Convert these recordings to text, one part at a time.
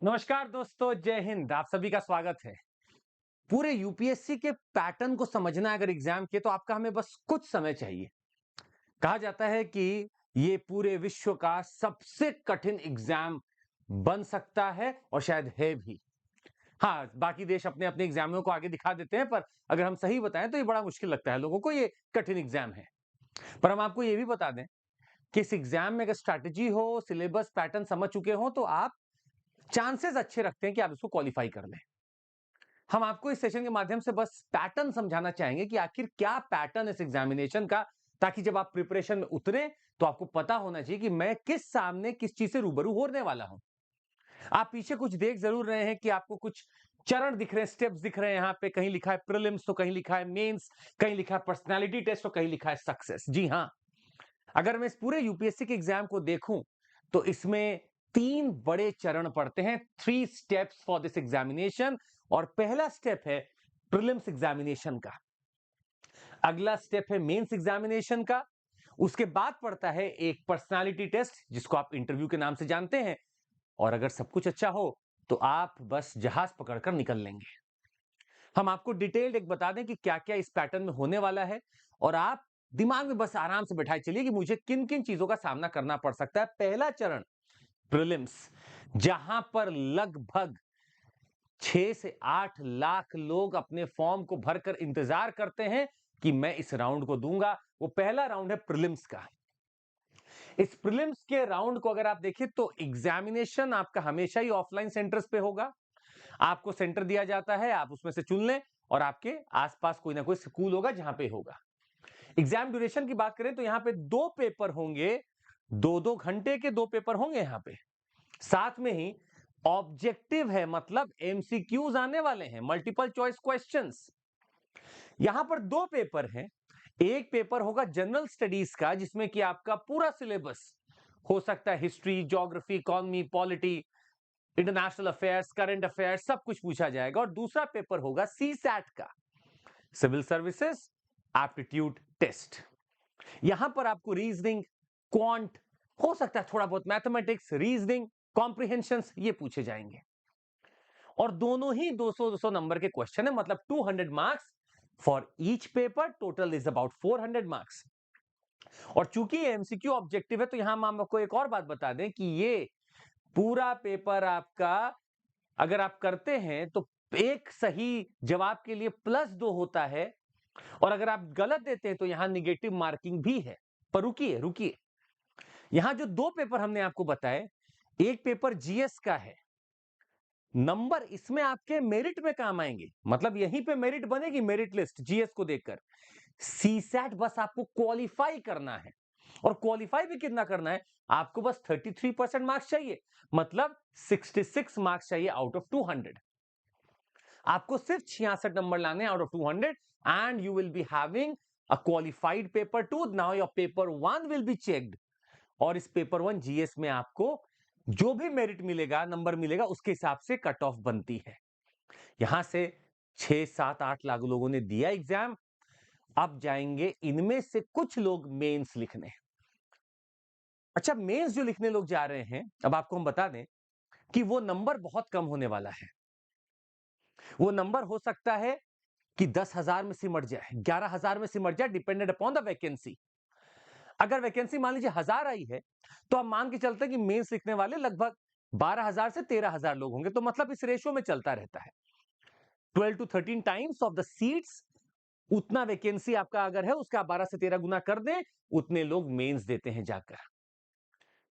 नमस्कार दोस्तों, जय हिंद। आप सभी का स्वागत है। पूरे यूपीएससी के पैटर्न को समझना है अगर एग्जाम के, तो आपका हमें बस कुछ समय चाहिए। कहा जाता है कि ये पूरे विश्व का सबसे कठिन एग्जाम बन सकता है और शायद है भी। हाँ, बाकी देश अपने अपने एग्जामों को आगे दिखा देते हैं, पर अगर हम सही बताएं तो ये बड़ा मुश्किल लगता है लोगों को, ये कठिन एग्जाम है। पर हम आपको ये भी बता दें कि इस एग्जाम में अगर स्ट्रैटेजी हो, सिलेबस पैटर्न समझ चुके हो, तो आप चांसेस अच्छे रखते हैं कि आप इसको क्वालिफाई कर लें। हम आपको इस सेशन के माध्यम से बस पैटर्न समझाना चाहेंगे कि आखिर क्या पैटर्न इस एग्जामिनेशन का, ताकि जब आप प्रिपरेशन में उतरे तो आपको पता होना चाहिए कि मैं किस सामने किस चीज से रूबरू होने वाला हूं। आप पीछे कुछ देख जरूर रहे हैं कि आपको कुछ चरण दिख रहे हैं, स्टेप्स दिख रहे हैं। यहाँ पे कहीं लिखा है प्रीलिम्स, तो कहीं लिखा है मेंस, कहीं लिखा है पर्सनालिटी टेस्ट, तो कहीं लिखा है सक्सेस। जी हाँ, अगर मैं इस पूरे यूपीएससी के एग्जाम को देखूं तो इसमें तीन बड़े चरण पड़ते हैं, 3 स्टेप्स फॉर दिस एग्जामिनेशन। और पहला स्टेप है प्रीलिम्स एग्जामिनेशन का, अगला स्टेप है मेंस एग्जामिनेशन का, उसके बाद पड़ता है एक पर्सनालिटी टेस्ट जिसको आप इंटरव्यू के नाम से जानते हैं। और अगर सब कुछ अच्छा हो तो आप बस जहाज पकड़कर निकल लेंगे। हम आपको डिटेल्ड एक बता दें कि क्या क्या इस पैटर्न में होने वाला है, और आप दिमाग में बस आराम से बैठाए चलिए कि मुझे किन किन चीजों का सामना करना पड़ सकता है। पहला चरण प्रीलिम्स, जहां पर लगभग 6 से 8 लाख लोग अपने फॉर्म को भरकर इंतजार करते हैं कि मैं इस राउंड को दूंगा। वो पहला राउंड है प्रीलिम्स का। इस प्रीलिम्स के राउंड को अगर आप देखें तो एग्जामिनेशन आपका हमेशा ही ऑफलाइन सेंटर्स पे होगा। आपको सेंटर दिया जाता है, आप उसमें से चुन लें, और आपके आसपास कोई ना कोई स्कूल होगा जहां पे होगा। एग्जाम ड्यूरेशन की बात करें तो यहां पे 2 पेपर होंगे, 2-2 घंटे के 2 पेपर होंगे यहां पे। साथ में ही ऑब्जेक्टिव है, मतलब एमसीक्यूज आने वाले हैं, मल्टीपल चॉइस क्वेश्चंस। यहां पर 2 पेपर हैं। एक पेपर होगा जनरल स्टडीज का, जिसमें कि आपका पूरा सिलेबस हो सकता है, history, geography, economy, polity, international affairs, current affairs, सब कुछ पूछा जाएगा। और दूसरा पेपर होगा सीसैट का, सिविल सर्विसेज एप्टीट्यूड टेस्ट। यहां पर आपको रीजनिंग, क्वांट, हो सकता है थोड़ा बहुत मैथमेटिक्स, रीजनिंग, कॉम्प्रिहेंशन, ये पूछे जाएंगे। और दोनों ही 200-200 नंबर के क्वेश्चन है, मतलब 200 marks for each paper. Total is about 400 marks. और चूंकि ये एमसीक्यू ऑब्जेक्टिव है, तो यहां हम आपको एक और बात बता दें कि ये पूरा पेपर आपका अगर आप करते हैं तो एक सही जवाब के लिए +2 होता है, और अगर आप गलत देते हैं तो यहां निगेटिव मार्किंग भी है। पर रुकिए रुकिए, यहां जो 2 पेपर हमने आपको बताए, एक पेपर जीएस का है, नंबर इसमें आपके मेरिट में काम आएंगे, मतलब यहीं पे मेरिट बनेगी, मेरिट लिस्ट जीएस को देखकर। सीसैट बस आपको क्वालिफाई करना है, और क्वालिफाई भी कितना करना है, आपको बस 33% मार्क्स चाहिए, मतलब 66 मार्क्स चाहिए आउट ऑफ 200। आपको सिर्फ 66 नंबर लाने out of 200, and you will be having a qualified paper 2। Now your paper 1 will be checked, और इस पेपर 1 जीएस में आपको जो भी मेरिट मिलेगा, नंबर मिलेगा, उसके हिसाब से कट ऑफ बनती है। यहां से 6-7-8 लाख लोगों ने दिया एग्जाम। अब जाएंगे इनमें से कुछ लोग मेंस लिखने। अच्छा, मेंस जो लिखने लोग जा रहे हैं, अब आपको हम बता दें कि वो नंबर बहुत कम होने वाला है। वो नंबर हो सकता है कि 10,000 में सिमट जाए, 11,000 में सिमट जाए, डिपेंडेड अपॉन द वैकेंसी। अगर वैकेंसी मान लीजिए 1,000 आई है, तो हम मान के चलते हैं कि मेंस लिखने वाले लगभग 12,000 से 13,000 लोग होंगे, तो मतलब इस रेशियो में चलता रहता है। 12 to 13 times of the seats, उतना वैकेंसी आपका अगर है, उसका 12 से 13 गुना कर दें, उतने लोग मेंस देते हैं जाकर।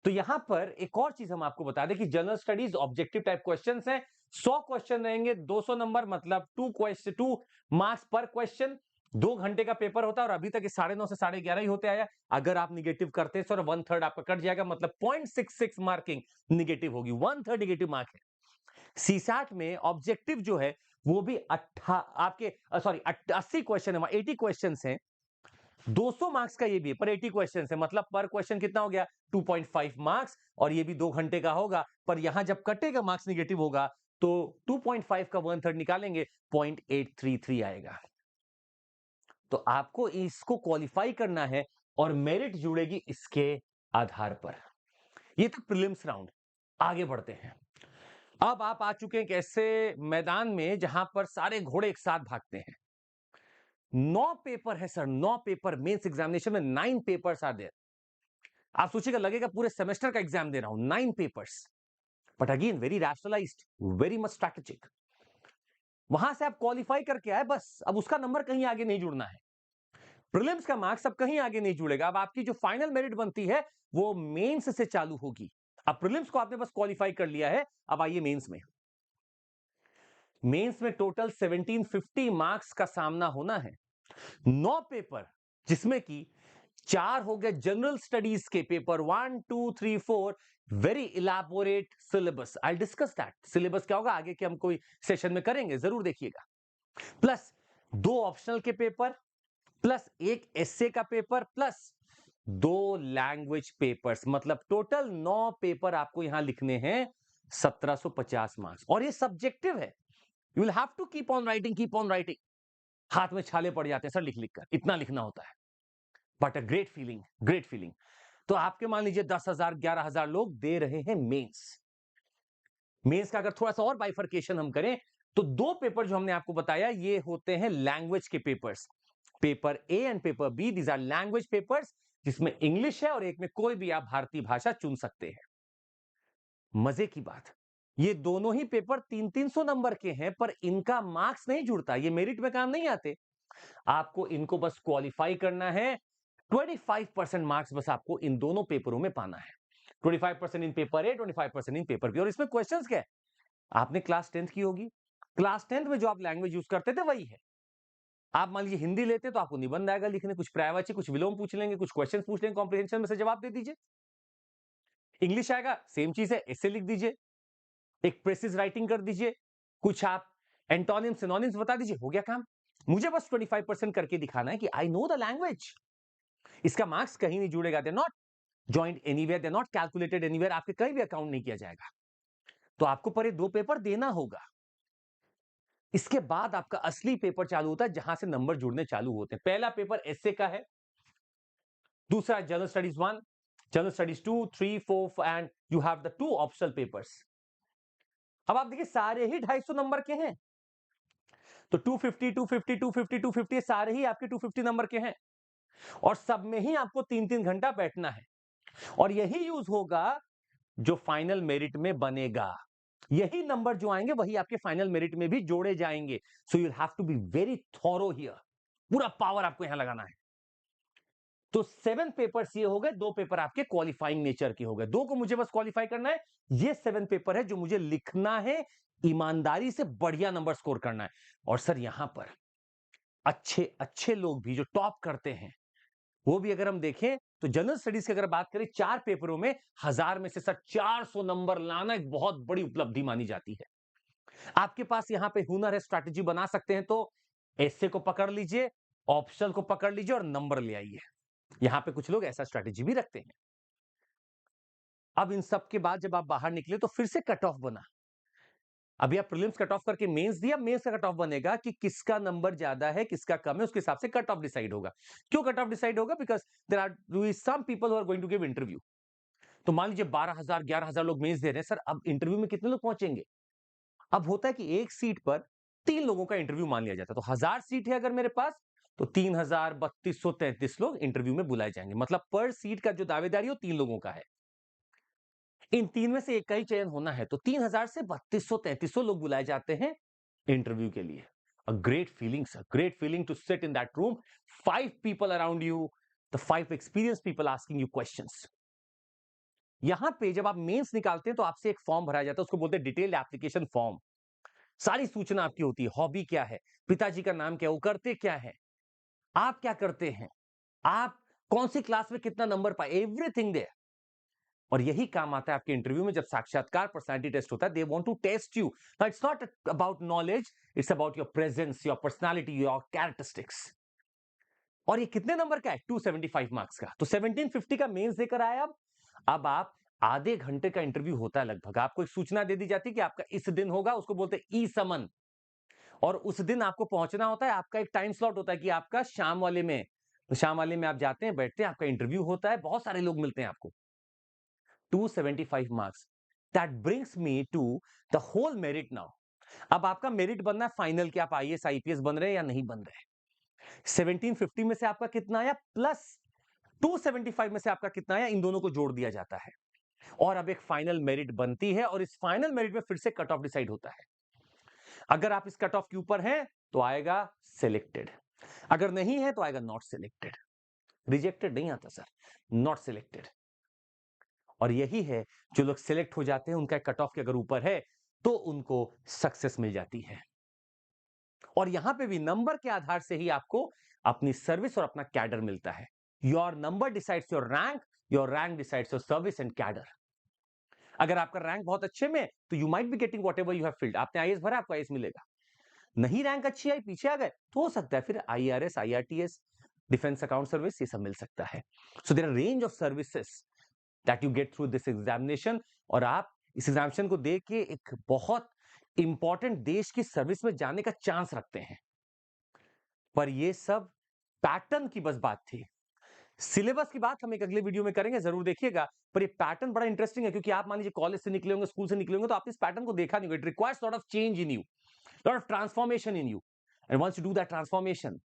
तो यहां पर एक और चीज हम आपको बता दें कि general studies objective type questions हैं। 100 क्वेश्चन रहेंगे, 200 नंबर, मतलब 2 मार्क्स पर क्वेश्चन। 2 घंटे का पेपर होता है, और अभी तक 9:30 से 11:30 ही होते आया। अगर आप निगेटिव करते हैं सर, 1/3 आपका कट जाएगा, मतलब 0.66 मार्किंग निगेटिव होगी, 1/3 निगेटिव मार्क है। सीसैट में ऑब्जेक्टिव जो है वो भी आपके सॉरी 80 क्वेश्चन है, 80 क्वेश्चन हैं। 200 मार्क्स का ये भी है, पर 80 क्वेश्चन है, मतलब पर क्वेश्चन कितना हो गया, 2.5 मार्क्स। और ये भी 2 घंटे का होगा, पर यहां जब कटेगा मार्क्स निगेटिव होगा, तो 2.5 का 1/3 निकालेंगे, 0.833 आएगा। तो आपको इसको क्वालिफाई करना है, और मेरिट जुड़ेगी इसके आधार पर। ये तो प्रीलिम्स राउंड। आगे बढ़ते हैं। अब आप आ चुके हैं एक ऐसे मैदान में जहां पर सारे घोड़े एक साथ भागते हैं। 9 पेपर है सर, 9 पेपर मेंस एग्जामिनेशन में 9 पेपर्स आर देयर। आप सोचिएगा, लगेगा पूरे सेमेस्टर का एग्जाम दे रहा हूं, 9 papers. But again very rationalised, very much strategic. वहां से आप क्वालिफाई करके आए, बस अब उसका नंबर कहीं आगे नहीं जुड़ना है। प्रीलिम्स का मार्क्स अब कहीं आगे नहीं जुड़ेगा। अब आपकी जो फाइनल मेरिट बनती है वो मेंस से चालू होगी। अब प्रीलिम्स को आपने बस क्वालिफाई कर लिया है, अब आइए मेंस में। मेंस में टोटल 1750 मार्क्स का सामना होना है। 9 पेपर, जिसमें कि 4 हो गए जनरल स्टडीज के paper, 1 2 3 4, very elaborate syllabus. I discuss that syllabus क्या होगा आगे के हम कोई सेशन में करेंगे, जरूर देखिएगा। प्लस 2 ऑप्शनल के पेपर, प्लस 1 एस्से का पेपर, प्लस 2 लैंग्वेज पेपर्स, मतलब टोटल 9 पेपर आपको यहां लिखने हैं, 1750 मार्क्स। और ये सब्जेक्टिव है, you will have to keep on writing, keep on writing. हाथ में छाले पड़ जाते हैं सर लिख लिख कर, इतना लिखना होता है। But a great feeling, great feeling. तो आपके मान लीजिए 10,000 11,000 लोग दे रहे हैं मेंस। मेंस का अगर थोड़ा सा और बाइफरकेशन हम करें तो 2 पेपर जो हमने आपको बताया ये होते हैं लैंग्वेज के papers. Paper A and paper B, these are language papers, जिसमें इंग्लिश है और एक में कोई भी आप भारतीय भाषा चुन सकते हैं। मजे की बात, ये दोनों ही पेपर 300-300 नंबर के हैं, पर इनका मार्क्स नहीं जुड़ता, ये मेरिट में काम नहीं आते। आपको इनको बस क्वालिफाई करना है। 25% मार्क्स बस आपको इन दोनों पेपरों में पाना है। 25% in paper A, 25% in paper B. और इसमें क्वेश्चंस क्या है, आपने क्लास 10th की होगी, क्लास 10th में जो आप लैंग्वेज यूज करते थे वही है। आप मान लीजिए हिंदी लेते तो आपको निबंध आएगा लिखने, कुछ पर्यायवाची, कुछ विलोम पूछ लेंगे, कुछ क्वेश्चंस पूछ लेंगे, कॉम्प्रिहेंशन में से जवाब दे दीजिए। इंग्लिश आएगा, सेम चीज है, ऐसे लिख दीजिए, एक प्रेसिज राइटिंग कर दीजिए, कुछ आप एंटोनिम सिनोनिम्स बता दीजिए, हो गया काम। मुझे बस 25% करके दिखाना है कि आई नो द लैंग्वेज। इसका मार्क्स कहीं नहीं जुड़ेगा, they not joint anywhere, they not calculated anywhere, आपके कहीं भी अकाउंट नहीं किया जाएगा। तो आपको पर ये 2 पेपर देना होगा। इसके बाद आपका असली पेपर चालू होता है, जहां से नंबर जुड़ने चालू होते हैं। पहला पेपर एस्से का है, दूसरा general studies 1, general studies 2 3 4 and you have the 2 optional papers. अब आप देखिए सारे ही 250 नंबर के हैं, तो 250 250 250 250 सारे ही आपके 250 नंबर के हैं, और सब में ही आपको 3-3 घंटा बैठना है। और यही यूज होगा जो फाइनल मेरिट में बनेगा। यही नंबर जो आएंगे वही आपके फाइनल मेरिट में भी जोड़े जाएंगे। So you have to be very thorough here, पूरा पावर आपको यहां लगाना है। तो 7 पेपर्स ये हो गए, 2 पेपर आपके क्वालिफाइंग नेचर के हो गए, 2 को मुझे बस क्वालिफाई करना है। ये 7 पेपर है जो मुझे लिखना है, ईमानदारी से बढ़िया नंबर स्कोर करना है। और सर यहां पर अच्छे अच्छे लोग भी जो टॉप करते हैं, वो भी अगर हम देखें तो जनरल स्टडीज की अगर बात करें, 4 पेपरों में 1000 में से सर 400 नंबर लाना एक बहुत बड़ी उपलब्धि मानी जाती है। आपके पास यहां पे हुनर है, स्ट्रैटेजी बना सकते हैं, तो एस्से को पकड़ लीजिए, ऑप्शनल को पकड़ लीजिए और नंबर ले आइए। यहां पे कुछ लोग ऐसा स्ट्रैटेजी भी रखते हैं। अब इन सब के बाद जब आप बाहर निकले तो फिर से कट ऑफ बना। अभी आप प्रीलिम्स कट ऑफ करके मेंस दिया, मेंस का कट ऑफ बनेगा कि किसका नंबर ज्यादा है किसका कम है, उसके हिसाब से कट ऑफ डिसाइड होगा। क्यों कट ऑफ डिसाइड होगा? Because there are some people who are going to give interview. तो मान लीजिए 12,000 11,000 लोग मेंस दे रहे हैं सर, अब इंटरव्यू में कितने लोग पहुंचेंगे? अब होता है कि एक सीट पर 3 लोगों का इंटरव्यू मान लिया जाता है। तो 1000 सीट है अगर मेरे पास, तो 3000 3233 लोग इंटरव्यू में बुलाए जाएंगे। मतलब पर सीट का जो दावेदारी है वो 3 लोगों का है। इन 3 में से एक का ही चयन होना है, तो 3000 से 3200-3300 लोग बुलाए जाते हैं इंटरव्यू के लिए। A great feeling sir, great feeling to sit in that room, 5 people around you, the 5 experience people asking you questions. यहां पे जब आप मेंस निकालते हैं तो आपसे एक फॉर्म भराया जाता है, उसको बोलते हैं डिटेल्ड एप्लीकेशन फॉर्म। सारी सूचना आपकी होती है, हॉबी क्या है, पिताजी का नाम क्या है, वो करते क्या है, आप क्या करते हैं, आप कौन सी क्लास में कितना नंबर पाए, एवरीथिंग देयर। और यही काम आता है आपके इंटरव्यू में जब साक्षात्कार पर्सनालिटी टेस्ट होता है। They want to test you, it's not about knowledge, it's about your presence, your personality, your characteristics. और ये कितने नंबर का है? 275 मार्क्स का। तो 1750 का मेंस देकर आए अब आप आधे घंटे का इंटरव्यू होता है लगभग। आपको एक सूचना दे दी जाती है कि आपका इस दिन होगा, उसको बोलते हैं ई समन। और उस दिन आपको पहुंचना होता है, आपका एक टाइम स्लॉट होता है कि आपका शाम वाले में, तो शाम वाले में आप जाते हैं, बैठते हैं, आपका इंटरव्यू होता है, बहुत सारे लोग मिलते हैं आपको। 275 marks. That brings me to the whole merit now. अब आपका मेरिट बनना है फाइनल कि आप आईएएस आईपीएस बन रहे हैं या नहीं बन रहे। 1750 में से आपका कितना आया प्लस 275 में से आपका कितना आया, इन दोनों को जोड़ दिया जाता है और अब एक फाइनल मेरिट बनती है और इस फाइनल मेरिट में फिर से कट ऑफ डिसाइड होता है। अगर आप इस कट ऑफ के ऊपर हैं तो आएगा सिलेक्टेड, अगर नहीं है तो आएगा नॉट सिलेक्टेड। रिजेक्टेड नहीं आता सर, नॉट सिलेक्टेड। और यही है, जो लोग सिलेक्ट हो जाते हैं उनका कट ऑफ के अगर ऊपर है तो उनको सक्सेस मिल जाती है। और यहां पे भी नंबर के आधार से ही आपको अपनी सर्विस और अपना कैडर मिलता है। Your number decides your rank decides your service and cadre. अगर आपका रैंक बहुत अच्छे में तो you might be getting whatever you have filled. आपने आईएएस भरा, आपको आईएएस मिलेगा। नहीं रैंक अच्छी आई, पीछे आ गए, तो हो सकता है फिर IRS, IRTS, defence account service, ये सब मिल सकता है। So there are range of services that you get through this examination. और आप इस एग्जामिनेशन को दे के एक बहुत इंपॉर्टेंट देश की सर्विस में जाने का चांस रखते हैं। पर ये सब पैटर्न की बस बात थी। सिलेबस की बात हम एक अगले वीडियो में करेंगे, जरूर देखिएगा। पर ये पैटर्न बड़ा इंटरेस्टिंग है, क्योंकि आप मान लीजिए कॉलेज से निकले होंगे, स्कूल से निकले होंगे, तो आपने इस पैटर्न को देखा नहीं होगा। It requires lot of change in you, lot of transformation in you, and once you do that transformation,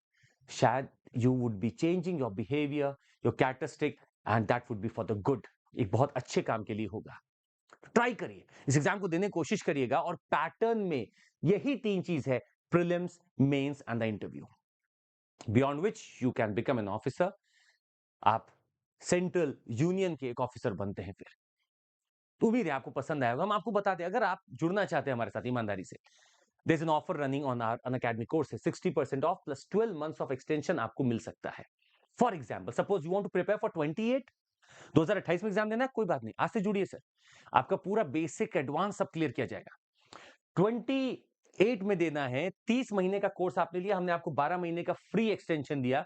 शायद you would be changing your behavior, your characteristic, and that would be for the good। एक बहुत अच्छे काम के लिए होगा। Try करिए, इस एग्जाम को देने की कोशिश करिएगा। और पैटर्न में यही तीन चीज है, prelims, mains and the interview, beyond which you can become an officer. आप सेंट्रल यूनियन के एक ऑफिसर बनते हैं फिर। तो उम्मीद है आपको पसंद आएगा। हम आपको बता दें, अगर आप जुड़ना चाहते हैं हमारे साथ ईमानदारी से, there's an offer running on our unacademy courses, 60% off plus 12 months of extension आपको मिल सकता है। For example, suppose you want to prepare for 2028 में एग्जाम देना है, कोई बात नहीं, आज से जुड़िए सर। आपका पूरा बेसिक एडवांस सब क्लियर किया जाएगा। 28 में देना है, 30 महीने का कोर्स आपने लिया, हमने आपको 12 महीने का फ्री एक्सटेंशन दिया।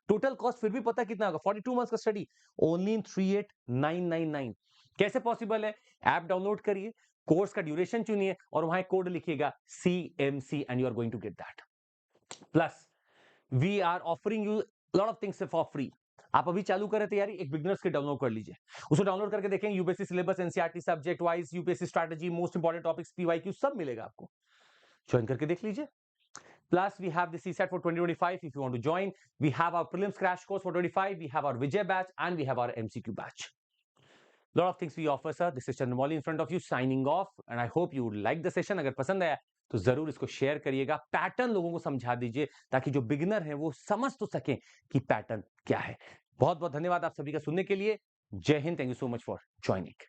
टोटल कॉस्ट फिर भी पता कितना होगा, 42 मंथ्स का स्टडी ओनली इन 38,999। कैसे पॉसिबल है? ऐप डाउनलोड करिए, कोर्स का ड्यूरेशन चुनिए और वहां एक कोड लिखिएगा CMC and you are going to get that. Plus we are offering you lot of things for free. आप अभी चालू करें तैयारी, एक बिगिनर्स के डाउनलोड कर लीजिए, उसको डाउनलोड करके देखेंगे UPSC syllabus, NCERT subject wise, UPSC strategy, most important topics, PYQ सब मिलेगा आपको, ज्वाइन करके देख लीजिए। Plus, we have the CSAT for 2025 if you want to join. We have our prelims crash course for 25. We have our Vijay batch and we have our MCQ batch. Lot of things we offer, sir. This is Chandramouli in front of you signing off, and I hope you like the session. अगर पसंद आया तो जरूर इसको share करिएगा, pattern लोगों को समझा दीजिए ताकि जो बिगिनर है वो समझ तो सके कि पैटर्न क्या है। बहुत बहुत धन्यवाद आप सभी का सुनने के लिए। जय Hind, thank you so much for joining.